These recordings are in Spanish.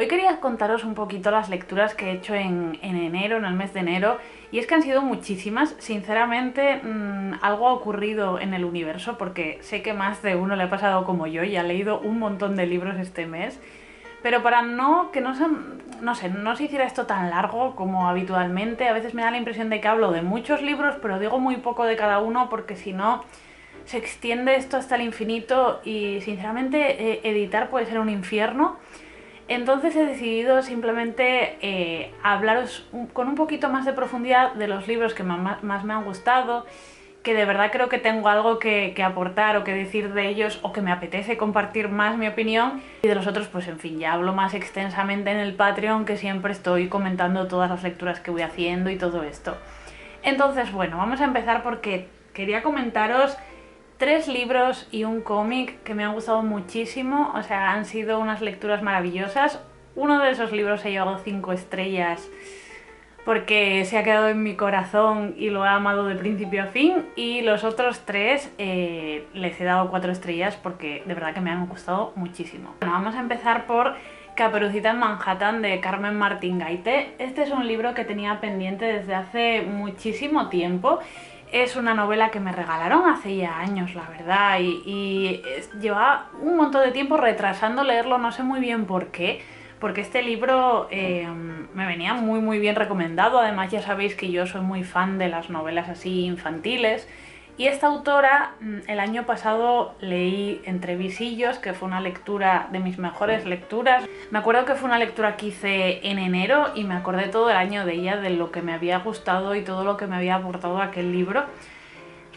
Hoy quería contaros un poquito las lecturas que he hecho en enero, en el mes de enero, y es que han sido muchísimas. Sinceramente, algo ha ocurrido en el universo, porque sé que más de uno le ha pasado como yo y ha leído un montón de libros este mes. Pero para que no se hiciera esto tan largo como habitualmente, a veces me da la impresión de que hablo de muchos libros, pero digo muy poco de cada uno, porque si no se extiende esto hasta el infinito y sinceramente editar puede ser un infierno. Entonces he decidido simplemente hablaros con un poquito más de profundidad de los libros que más me han gustado, que de verdad creo que tengo algo que aportar o que decir de ellos, o que me apetece compartir más mi opinión, y de los otros pues en fin, ya hablo más extensamente en el Patreon, que siempre estoy comentando todas las lecturas que voy haciendo y todo esto. Entonces bueno, vamos a empezar porque quería comentaros 3 libros y un cómic que me han gustado muchísimo, o sea, han sido unas lecturas maravillosas. Uno de esos libros he llevado 5 estrellas porque se ha quedado en mi corazón y lo he amado de principio a fin, y los otros 3 les he dado 4 estrellas porque de verdad que me han gustado muchísimo. Bueno, vamos a empezar por Caperucita en Manhattan, de Carmen Martín Gaite. Este es un libro que tenía pendiente desde hace muchísimo tiempo. Es una novela que me regalaron hace ya años, la verdad, y llevaba un montón de tiempo retrasando leerlo, no sé muy bien por qué, porque este libro me venía muy bien recomendado. Además ya sabéis que yo soy muy fan de las novelas así infantiles, y esta autora el año pasado leí Entre visillos, que fue una lectura de mis mejores lecturas. Me acuerdo que fue una lectura que hice en enero y me acordé todo el año de ella, de lo que me había gustado y todo lo que me había aportado aquel libro.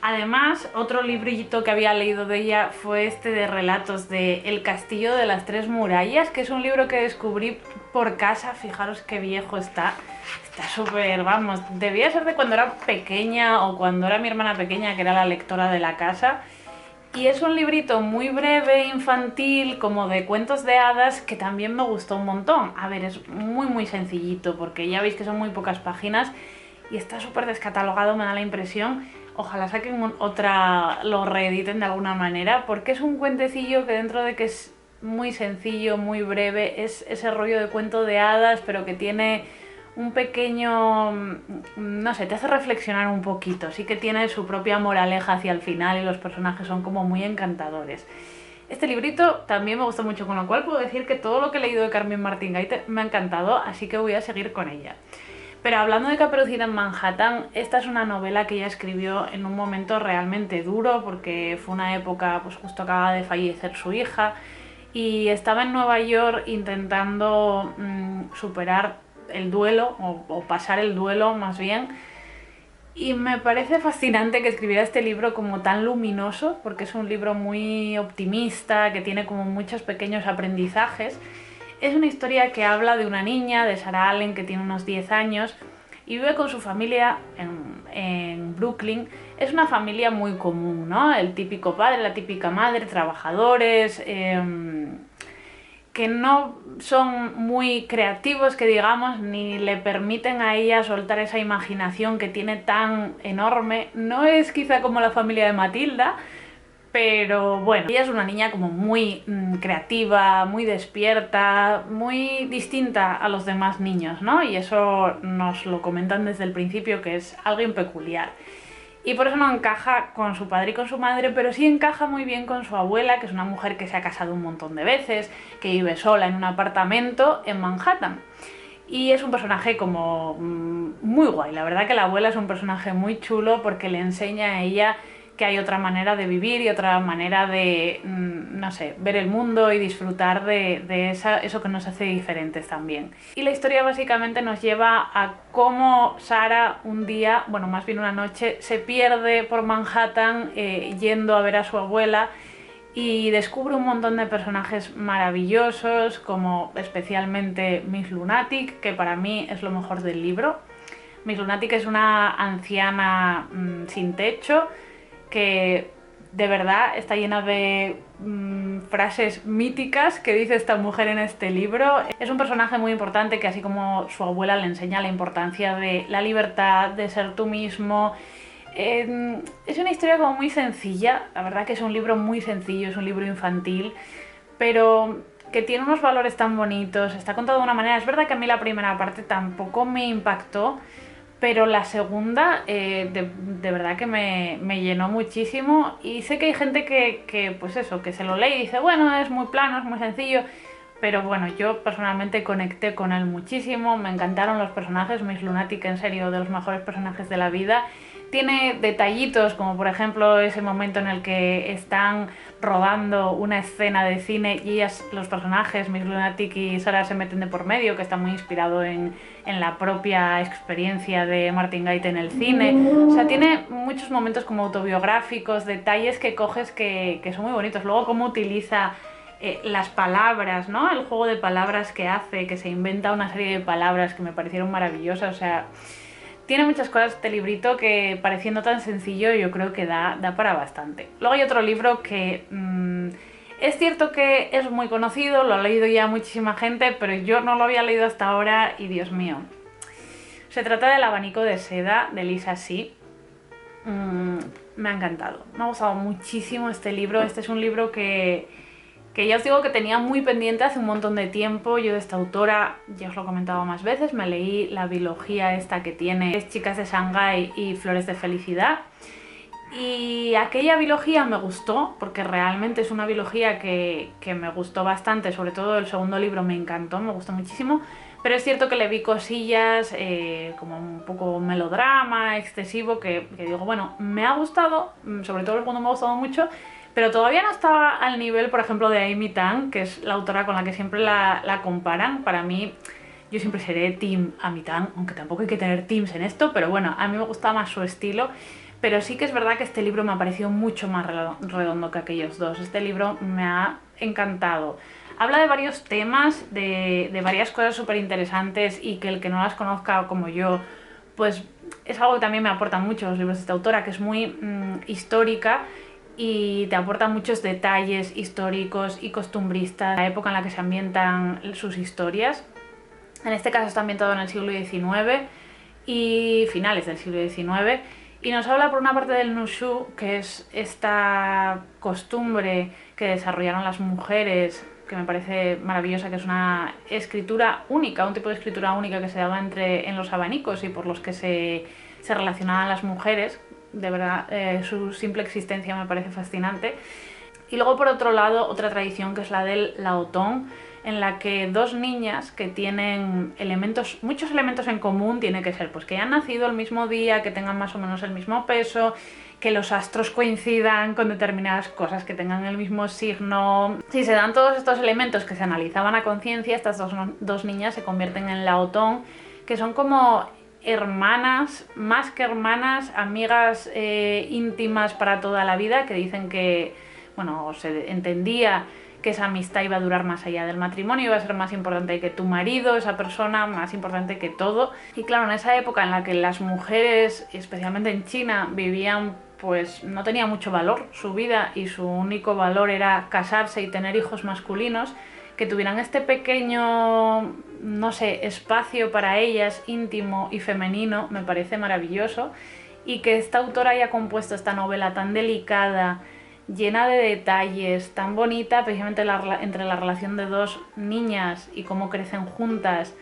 Además, otro librito que había leído de ella fue este de relatos de El castillo de las tres murallas, que es un libro que descubrí por casa. Fijaros qué viejo está. Está súper, vamos, debía ser de cuando era pequeña o cuando era mi hermana pequeña, que era la lectora de la casa. Y es un librito muy breve, infantil, como de cuentos de hadas, que también me gustó un montón. A ver, es muy sencillito, porque ya veis que son muy pocas páginas y está súper descatalogado, me da la impresión. Ojalá saquen otra, lo reediten de alguna manera, porque es un cuentecillo que, dentro de que es muy sencillo, muy breve, es ese rollo de cuento de hadas, pero que tiene un pequeño, no sé, te hace reflexionar un poquito. Sí que tiene su propia moraleja hacia el final y los personajes son como muy encantadores. Este librito también me gustó mucho, con lo cual puedo decir que todo lo que he leído de Carmen Martín Gaite me ha encantado, así que voy a seguir con ella. Pero hablando de Caperucita en Manhattan, esta es una novela que ella escribió en un momento realmente duro, porque fue una época, pues justo acaba de fallecer su hija, y estaba en Nueva York intentando superar el duelo, o pasar el duelo más bien. Y me parece fascinante que escribiera este libro como tan luminoso, porque es un libro muy optimista, que tiene como muchos pequeños aprendizajes. Es una historia que habla de una niña, de Sarah Allen, que tiene unos 10 años y vive con su familia en Brooklyn. Es una familia muy común, ¿no? El típico padre, la típica madre, trabajadores, que no son muy creativos, que digamos, ni le permiten a ella soltar esa imaginación que tiene tan enorme. No es quizá como la familia de Matilda, pero bueno, ella es una niña como muy creativa, muy despierta, muy distinta a los demás niños, ¿no? Y eso nos lo comentan desde el principio, que es alguien peculiar. Y por eso no encaja con su padre y con su madre, pero sí encaja muy bien con su abuela, que es una mujer que se ha casado un montón de veces, que vive sola en un apartamento en Manhattan. Y es un personaje como muy guay. La verdad que la abuela es un personaje muy chulo, porque le enseña a ella que hay otra manera de vivir y otra manera de, no sé, ver el mundo y disfrutar de eso que nos hace diferentes también. Y la historia básicamente nos lleva a cómo Sarah un día, bueno, más bien una noche, se pierde por Manhattan yendo a ver a su abuela, y descubre un montón de personajes maravillosos, como especialmente Miss Lunatic, que para mí es lo mejor del libro. Miss Lunatic es una anciana sin techo, que de verdad está llena de frases míticas que dice esta mujer en este libro. Es un personaje muy importante, que así como su abuela le enseña la importancia de la libertad, de ser tú mismo. Es una historia como muy sencilla, la verdad que es un libro muy sencillo, es un libro infantil, pero que tiene unos valores tan bonitos, está contado de una manera... Es verdad que a mí la primera parte tampoco me impactó, pero la segunda de verdad que me llenó muchísimo, y sé que hay gente pues eso, que se lo lee y dice, bueno, es muy plano, es muy sencillo, pero bueno, yo personalmente conecté con él muchísimo, me encantaron los personajes, Miss Lunatic en serio de los mejores personajes de la vida. Tiene detallitos como por ejemplo ese momento en el que están rodando una escena de cine y los personajes, Miss Lunatic y Sarah, se meten de por medio, que está muy inspirado en la propia experiencia de Martin Gate en el cine. O sea, tiene muchos momentos como autobiográficos, detalles que coges que son muy bonitos. Luego cómo utiliza las palabras, ¿no? El juego de palabras que hace, que se inventa una serie de palabras que me parecieron maravillosas. O sea, tiene muchas cosas este librito que, pareciendo tan sencillo, yo creo que da para bastante. Luego hay otro libro que es cierto que es muy conocido, lo ha leído ya muchísima gente, pero yo no lo había leído hasta ahora y Dios mío. Se trata del Abanico de seda de Lisa See. Me ha encantado, me ha gustado muchísimo este libro. Este es un libro que ya os digo que tenía muy pendiente hace un montón de tiempo. Yo de esta autora, ya os lo he comentado más veces, me leí la biología esta que tiene, es Chicas de Shanghái y Flores de Felicidad. Y aquella biología me gustó, porque realmente es una biología que me gustó bastante, sobre todo el segundo libro me encantó, me gustó muchísimo. Pero es cierto que le vi cosillas, como un poco melodrama, excesivo, que digo, bueno, me ha gustado, sobre todo el segundo me ha gustado mucho, pero todavía no estaba al nivel, por ejemplo, de Amy Tan, que es la autora con la que siempre la comparan. Para mí, yo siempre seré team Amy Tan, aunque tampoco hay que tener teams en esto, pero bueno, a mí me gusta más su estilo. Pero sí que es verdad que este libro me ha parecido mucho más redondo que aquellos dos. Este libro me ha encantado. Habla de varios temas, de varias cosas súper interesantes, y que el que no las conozca como yo, pues es algo que también me aportan mucho los libros de esta autora, que es muy histórica y te aporta muchos detalles históricos y costumbristas, la época en la que se ambientan sus historias. En este caso está ambientado en el siglo XIX y finales del siglo XIX, y nos habla por una parte del Nushu, que es esta costumbre que desarrollaron las mujeres, que me parece maravillosa, que es una escritura única, un tipo de escritura única que se daba en los abanicos y por los que se relacionaban las mujeres. De verdad, su simple existencia me parece fascinante. Y luego, por otro lado, otra tradición que es la del Laotong, en la que dos niñas que tienen muchos elementos en común, tiene que ser pues que hayan nacido el mismo día, que tengan más o menos el mismo peso, que los astros coincidan con determinadas cosas, que tengan el mismo signo. Si se dan todos estos elementos que se analizaban a conciencia, estas dos niñas se convierten en Laotong, que son como hermanas, más que hermanas, amigas íntimas para toda la vida, que dicen que, bueno, se entendía que esa amistad iba a durar más allá del matrimonio, iba a ser más importante que tu marido, esa persona, más importante que todo. Y claro, en esa época en la que las mujeres, especialmente en China, vivían, pues no tenía mucho valor su vida y su único valor era casarse y tener hijos masculinos, que tuvieran este pequeño, no sé, espacio para ellas, íntimo y femenino, me parece maravilloso. Y que esta autora haya compuesto esta novela tan delicada, llena de detalles, tan bonita, precisamente entre la relación de dos niñas y cómo crecen juntas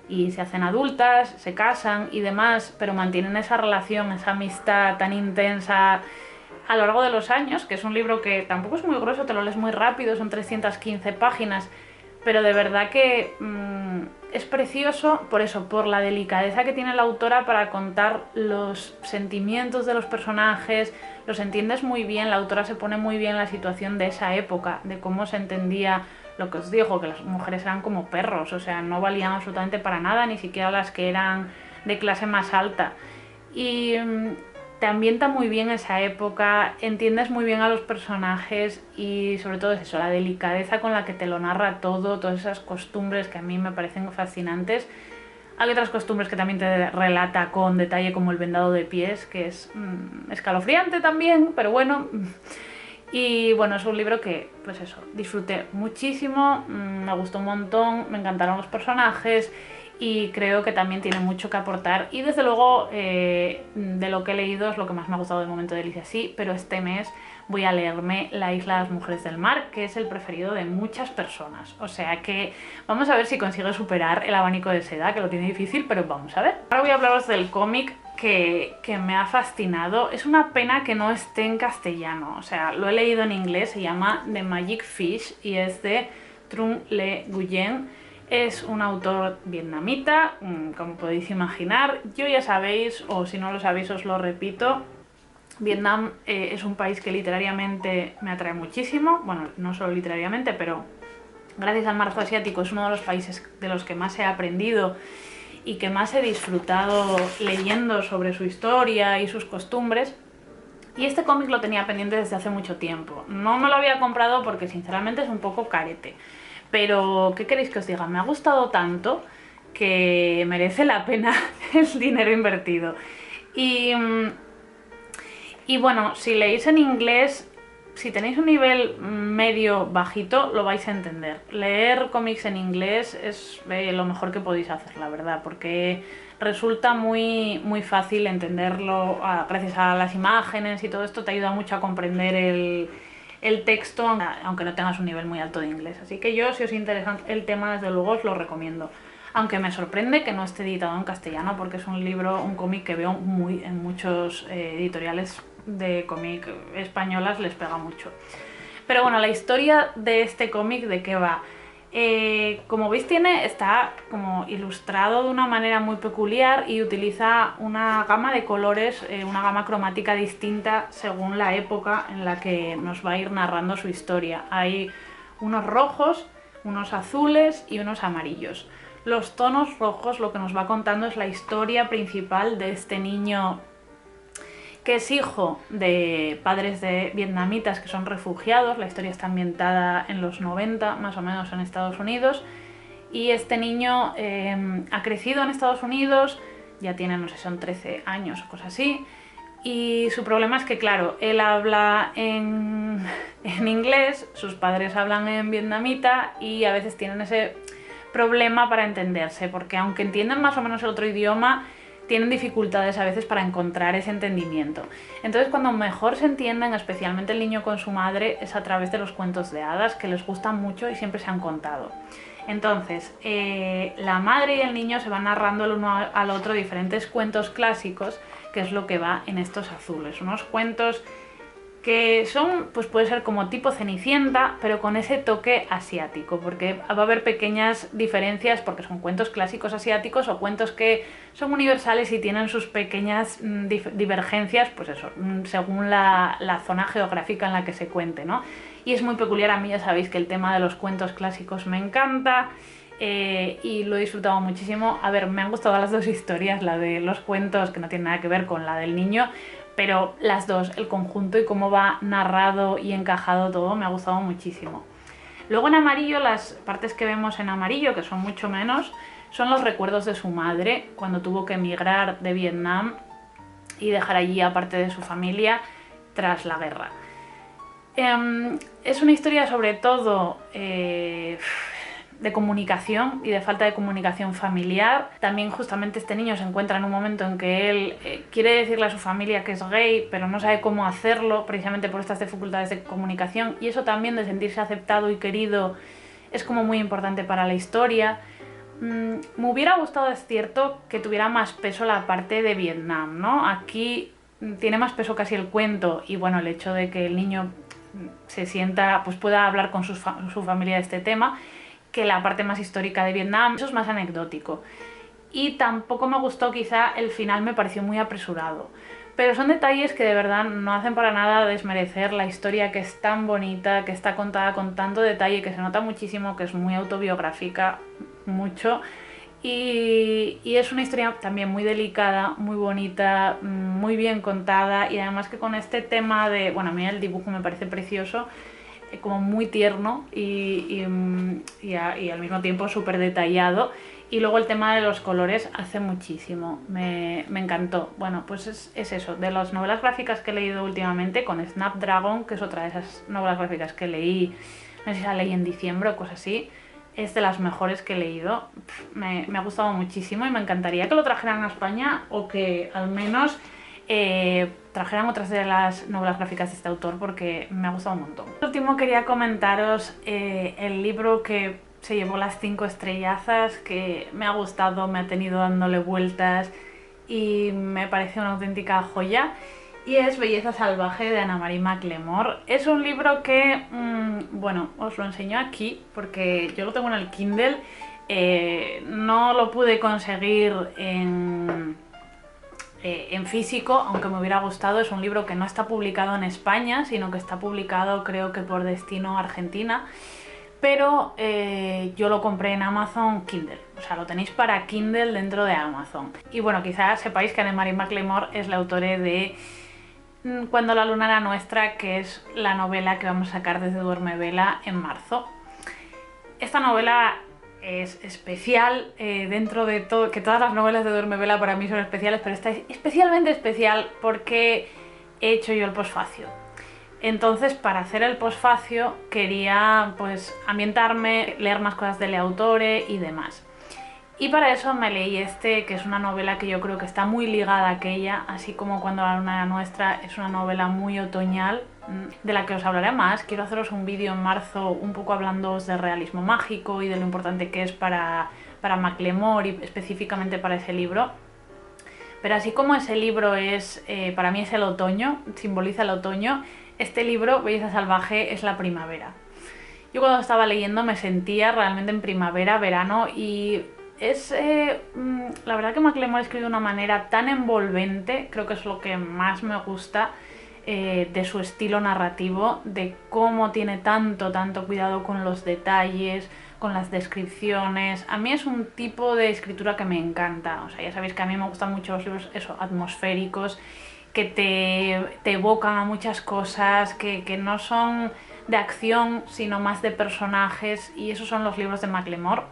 y se hacen adultas, se casan y demás, pero mantienen esa relación, esa amistad tan intensa a lo largo de los años, que es un libro que tampoco es muy grueso, te lo lees muy rápido, son 315 páginas, pero de verdad que es precioso por eso, por la delicadeza que tiene la autora para contar los sentimientos de los personajes. Los entiendes muy bien, la autora se pone muy bien en la situación de esa época, de cómo se entendía lo que os digo, que las mujeres eran como perros, o sea, no valían absolutamente para nada, ni siquiera las que eran de clase más alta. Y te ambienta muy bien esa época, entiendes muy bien a los personajes y sobre todo es eso, la delicadeza con la que te lo narra todo, todas esas costumbres que a mí me parecen fascinantes. Hay otras costumbres que también te relata con detalle, como el vendado de pies, que es escalofriante también, pero bueno. Y bueno, es un libro que, pues eso, disfruté muchísimo, me gustó un montón, me encantaron los personajes y creo que también tiene mucho que aportar. Y desde luego, de lo que he leído es lo que más me ha gustado de momento de Alicia, sí, pero este mes voy a leerme La isla de las mujeres del mar, que es el preferido de muchas personas. O sea que vamos a ver si consigue superar El abanico de seda, que lo tiene difícil, pero vamos a ver. Ahora voy a hablaros del cómic que me ha fascinado. Es una pena que no esté en castellano, o sea, lo he leído en inglés, se llama The Magic Fish y es de Trung Le Nguyen. Es un autor vietnamita, como podéis imaginar. Yo ya sabéis, o si no lo sabéis os lo repito, Vietnam es un país que literariamente me atrae muchísimo. Bueno, no solo literariamente, pero gracias al marzo asiático es uno de los países de los que más he aprendido y que más he disfrutado leyendo sobre su historia y sus costumbres. Y este cómic lo tenía pendiente desde hace mucho tiempo. No me lo había comprado porque sinceramente es un poco carete. Pero, ¿qué queréis que os diga? Me ha gustado tanto que merece la pena el dinero invertido. Y bueno, si leéis en inglés, si tenéis un nivel medio bajito, lo vais a entender. Leer cómics en inglés es lo mejor que podéis hacer, la verdad, porque resulta muy fácil entenderlo gracias a las imágenes y todo esto te ayuda mucho a comprender el texto, aunque no tengas un nivel muy alto de inglés. Así que yo, si os interesa el tema, desde luego os lo recomiendo. Aunque me sorprende que no esté editado en castellano, porque es un libro, un cómic que veo en muchos editoriales de cómic españolas les pega mucho. Pero bueno, la historia de este cómic, ¿de qué va? Como veis está como ilustrado de una manera muy peculiar y utiliza una gama de colores, una gama cromática distinta según la época en la que nos va a ir narrando su historia. Hay unos rojos, unos azules y unos amarillos. Los tonos rojos lo que nos va contando es la historia principal de este niño que es hijo de padres de vietnamitas que son refugiados. La historia está ambientada en los 90, más o menos, en Estados Unidos. Y este niño ha crecido en Estados Unidos, ya tiene, no sé, son 13 años o cosas así. Y su problema es que, claro, él habla en inglés, sus padres hablan en vietnamita y a veces tienen ese problema para entenderse, porque aunque entienden más o menos el otro idioma, tienen dificultades a veces para encontrar ese entendimiento. Entonces, cuando mejor se entienden, especialmente el niño con su madre, es a través de los cuentos de hadas, que les gustan mucho y siempre se han contado. Entonces, la madre y el niño se van narrando el uno al otro diferentes cuentos clásicos, que es lo que va en estos azules. Unos cuentos que son, pues puede ser como tipo Cenicienta, pero con ese toque asiático, porque va a haber pequeñas diferencias, porque son cuentos clásicos asiáticos o cuentos que son universales y tienen sus pequeñas divergencias, pues eso, según la zona geográfica en la que se cuente, ¿no? Y es muy peculiar. A mí ya sabéis que el tema de los cuentos clásicos me encanta. Y lo he disfrutado muchísimo. A ver, me han gustado las dos historias, la de los cuentos, que no tiene nada que ver con la del niño, pero las dos, el conjunto y cómo va narrado y encajado todo, me ha gustado muchísimo. Luego en amarillo, las partes que vemos en amarillo, que son mucho menos, son los recuerdos de su madre cuando tuvo que emigrar de Vietnam y dejar allí a parte de su familia tras la guerra. Es una historia sobre todo de comunicación y de falta de comunicación familiar. También justamente este niño se encuentra en un momento en que él quiere decirle a su familia que es gay, pero no sabe cómo hacerlo precisamente por estas dificultades de comunicación, y eso también de sentirse aceptado y querido es como muy importante para la historia. Me hubiera gustado, es cierto, que tuviera más peso la parte de Vietnam, ¿no? Aquí tiene más peso casi el cuento y bueno, el hecho de que el niño se sienta, pues pueda hablar con su familia de este tema, que la parte más histórica de Vietnam. Eso es más anecdótico. Y tampoco me gustó, quizá el final me pareció muy apresurado. Pero son detalles que de verdad no hacen para nada desmerecer la historia, que es tan bonita, que está contada con tanto detalle, que se nota muchísimo, que es muy autobiográfica, mucho. Y es una historia también muy delicada, muy bonita, muy bien contada, y además que con este tema de... Bueno, a mí el dibujo me parece precioso, como muy tierno y al mismo tiempo súper detallado. Y luego el tema de los colores hace muchísimo, me encantó. Bueno, pues es eso, de las novelas gráficas que he leído últimamente, con Snapdragon, que es otra de esas novelas gráficas que leí, no sé si la leí en diciembre o cosas así, es de las mejores que he leído. Me ha gustado muchísimo y me encantaría que lo trajeran a España o que al menos trajeran otras de las novelas gráficas de este autor, porque me ha gustado un montón. Por último, quería comentaros el libro que se llevó las 5 estrellazas, que me ha gustado, me ha tenido dándole vueltas y me parece una auténtica joya, y es Belleza salvaje de Anna-Marie McLemore. Es un libro que, bueno, os lo enseño aquí porque yo lo tengo en el Kindle. No lo pude conseguir en físico, aunque me hubiera gustado. Es un libro que no está publicado en España, sino que está publicado, creo que por Destino Argentina, pero yo lo compré en Amazon Kindle, o sea, lo tenéis para Kindle dentro de Amazon. Y bueno, quizás sepáis que Anna-Marie McLemore es la autora de Cuando la luna era nuestra, que es la novela que vamos a sacar desde Duerme Vela en marzo. Esta novela es especial, dentro de todo, que todas las novelas de Duerme Vela para mí son especiales, pero esta es especialmente especial porque he hecho yo el posfacio. Entonces, para hacer el posfacio quería pues ambientarme, leer más cosas del autore y demás. Y para eso me leí este, que es una novela que yo creo que está muy ligada a aquella, así como Cuando la luna era nuestra. Es una novela muy otoñal, de la que os hablaré más. Quiero haceros un vídeo en marzo un poco hablándoos de realismo mágico y de lo importante que es para McLemore y específicamente para ese libro. Pero así como ese libro es, para mí es el otoño, simboliza el otoño, este libro, Belleza salvaje, es la primavera. Yo cuando estaba leyendo me sentía realmente en primavera, verano, y es la verdad que McLemore escribe de una manera tan envolvente. Creo que es lo que más me gusta de su estilo narrativo, de cómo tiene tanto cuidado con los detalles, con las descripciones. A mí es un tipo de escritura que me encanta. O sea, ya sabéis que a mí me gustan mucho los libros atmosféricos, que te evocan a muchas cosas, que no son de acción, sino más de personajes, y esos son los libros de McLemore.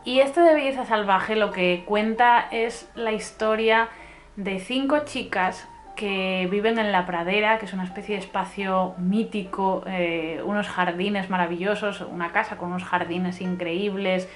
Y este de Belleza salvaje lo que cuenta es la historia de 5 chicas que viven en la pradera, que es una especie de espacio mítico, unos jardines maravillosos, una casa con unos jardines increíbles,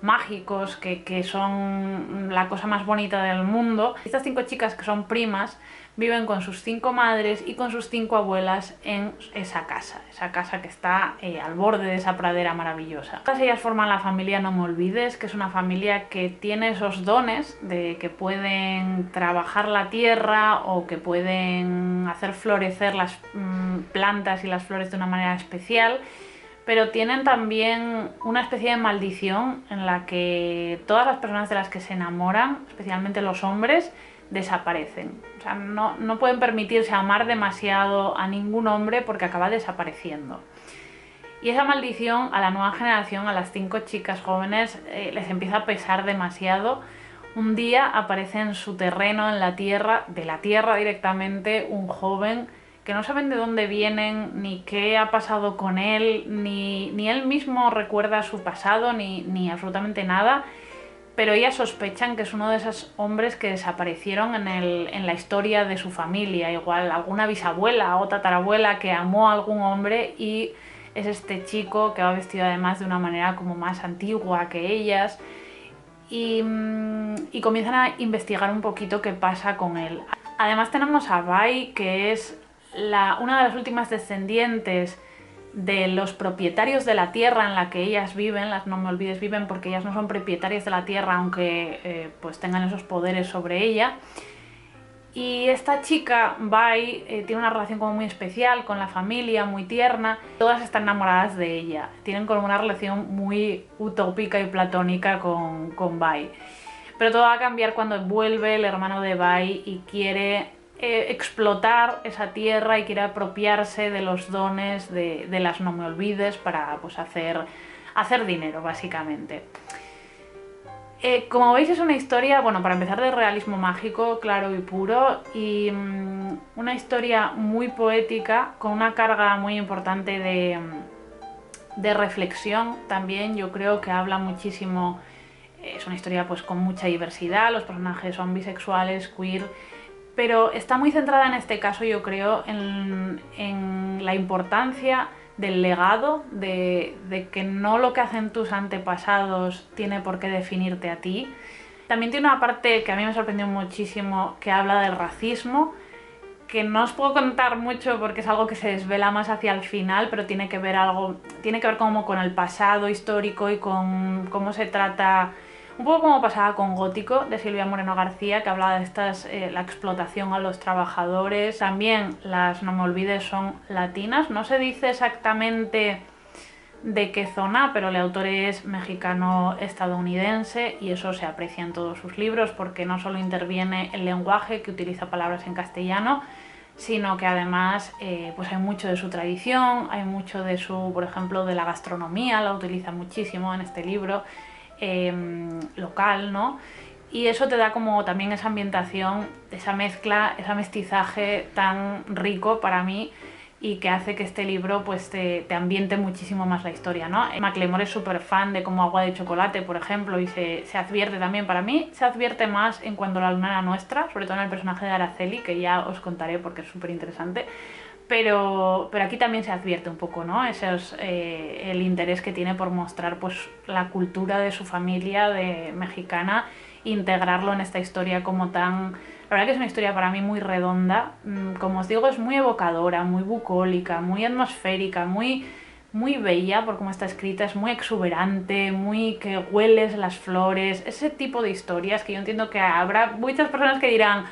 mágicos, que son la cosa más bonita del mundo. Estas 5 chicas, que son primas, viven con sus 5 madres y con sus 5 abuelas en esa casa que está al borde de esa pradera maravillosa. Todas ellas forman la familia No Me Olvides, que es una familia que tiene esos dones de que pueden trabajar la tierra o que pueden hacer florecer las plantas y las flores de una manera especial, pero tienen también una especie de maldición en la que todas las personas de las que se enamoran, especialmente los hombres, desaparecen. O sea, no pueden permitirse amar demasiado a ningún hombre porque acaba desapareciendo. Y esa maldición a la nueva generación, a las 5 chicas jóvenes, les empieza a pesar demasiado. Un día aparece en su terreno, en la tierra, de la tierra directamente, un joven que no saben de dónde vienen, ni qué ha pasado con él, ni él mismo recuerda su pasado, ni absolutamente nada, pero ellas sospechan que es uno de esos hombres que desaparecieron en la historia de su familia, igual alguna bisabuela o tatarabuela que amó a algún hombre, y es este chico que va vestido además de una manera como más antigua que ellas, y comienzan a investigar un poquito qué pasa con él. Además tenemos a Bai, que es una de las últimas descendientes de los propietarios de la tierra en la que ellas viven. Las No Me Olvides viven porque ellas no son propietarias de la tierra, aunque pues tengan esos poderes sobre ella. Y esta chica, Bai, tiene una relación como muy especial con la familia, muy tierna. Todas están enamoradas de ella, tienen como una relación muy utópica y platónica con Bai. Pero todo va a cambiar cuando vuelve el hermano de Bai y quiere explotar esa tierra y quiere apropiarse de los dones de las No Me Olvides para pues hacer dinero, básicamente. Como veis, es una historia, bueno, para empezar, de realismo mágico claro y puro, y una historia muy poética, con una carga muy importante de reflexión también. Yo creo que habla muchísimo. Es una historia pues con mucha diversidad, los personajes son bisexuales, queer, pero está muy centrada en este caso, yo creo, en la importancia del legado, de que no lo que hacen tus antepasados tiene por qué definirte a ti. También tiene una parte que a mí me sorprendió muchísimo, que habla del racismo, que no os puedo contar mucho porque es algo que se desvela más hacia el final, pero tiene que ver como con el pasado histórico y con cómo se trata, un poco como pasaba con Gótico, de Silvia Moreno García, que hablaba de la explotación a los trabajadores. También las No me olvides son latinas, no se dice exactamente de qué zona, pero el autor es mexicano-estadounidense y eso se aprecia en todos sus libros porque no solo interviene el lenguaje, que utiliza palabras en castellano, sino que además pues hay mucho de su tradición, hay mucho de por ejemplo, de la gastronomía, la utiliza muchísimo en este libro, local, ¿no? Y eso te da como también esa ambientación, esa mezcla, ese mestizaje tan rico para mí, y que hace que este libro pues te ambiente muchísimo más la historia, ¿no? Macklemore es súper fan de Como agua de chocolate, por ejemplo, y se advierte también, para mí se advierte más en Cuando la luna era nuestra, sobre todo en el personaje de Araceli, que ya os contaré porque es súper interesante, pero aquí también se advierte un poco, ¿no? Ese es el interés que tiene por mostrar pues la cultura de su familia mexicana, integrarlo en esta historia como tan... La verdad que es una historia para mí muy redonda, como os digo, es muy evocadora, muy bucólica, muy atmosférica, muy bella por cómo está escrita, es muy exuberante, muy que hueles las flores, ese tipo de historias que yo entiendo que habrá muchas personas que dirán: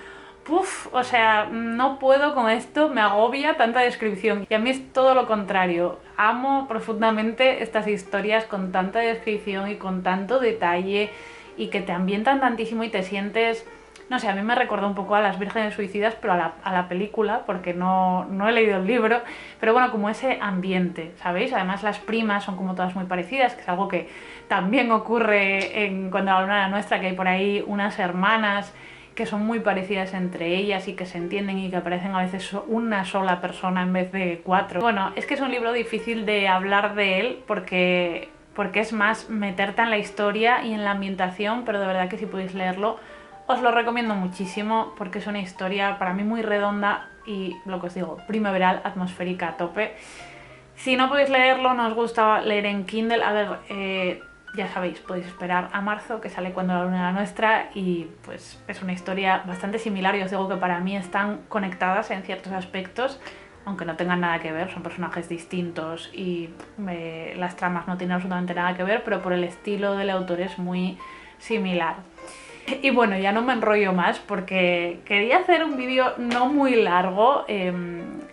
"Puf, o sea, no puedo con esto, me agobia tanta descripción". Y a mí es todo lo contrario, amo profundamente estas historias con tanta descripción y con tanto detalle y que te ambientan tantísimo y te sientes... No sé, a mí me recordó un poco a Las Vírgenes Suicidas, pero a la película, porque no he leído el libro, pero bueno, como ese ambiente, ¿sabéis? Además las primas son como todas muy parecidas, que es algo que también ocurre en Cuando la luna era nuestra, que hay por ahí unas hermanas que son muy parecidas entre ellas y que se entienden y que aparecen a veces una sola persona en vez de 4. Bueno, es que es un libro difícil de hablar de él porque es más meterte en la historia y en la ambientación, pero de verdad que si podéis leerlo os lo recomiendo muchísimo porque es una historia para mí muy redonda y, lo que os digo, primaveral, atmosférica a tope. Si no podéis leerlo, no os gusta leer en Kindle, a ver, ya sabéis, podéis esperar a marzo, que sale Cuando la luna era nuestra, y pues es una historia bastante similar, y os digo que para mí están conectadas en ciertos aspectos, aunque no tengan nada que ver, son personajes distintos y las tramas no tienen absolutamente nada que ver, pero por el estilo del autor es muy similar. Y bueno, ya no me enrollo más porque quería hacer un vídeo no muy largo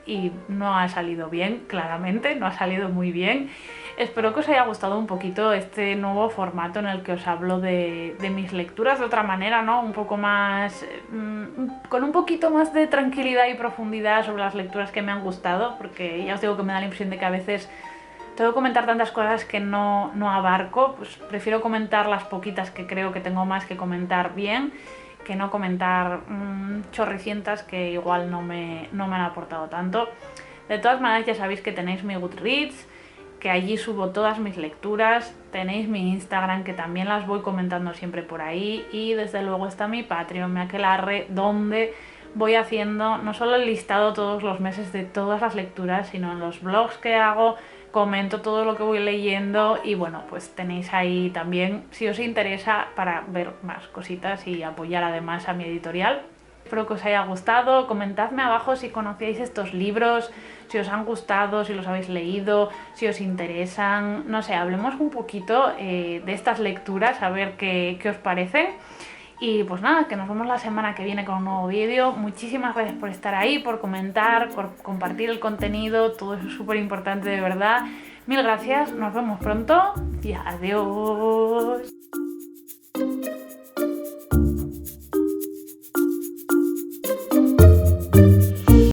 y no ha salido bien, claramente, no ha salido muy bien. Espero que os haya gustado un poquito este nuevo formato en el que os hablo de mis lecturas de otra manera, ¿no? Un poco más... con un poquito más de tranquilidad y profundidad sobre las lecturas que me han gustado, porque ya os digo que me da la impresión de que a veces... tengo que comentar tantas cosas que no abarco, pues prefiero comentar las poquitas que creo que tengo más que comentar bien, que no comentar chorricientas que igual no me han aportado tanto. De todas maneras, ya sabéis que tenéis mi Goodreads, que allí subo todas mis lecturas, tenéis mi Instagram, que también las voy comentando siempre por ahí, y desde luego está mi Patreon, mi Aquelarre, donde voy haciendo no solo el listado todos los meses de todas las lecturas, sino en los blogs que hago, comento todo lo que voy leyendo, y bueno, pues tenéis ahí también, si os interesa, para ver más cositas y apoyar además a mi editorial. Espero que os haya gustado, comentadme abajo si conocíais estos libros, si os han gustado, si los habéis leído, si os interesan, no sé, hablemos un poquito de estas lecturas, a ver qué os parecen. Y pues nada, que nos vemos la semana que viene con un nuevo vídeo. Muchísimas gracias por estar ahí, por comentar, por compartir el contenido, todo eso es súper importante, de verdad. Mil gracias, nos vemos pronto y adiós.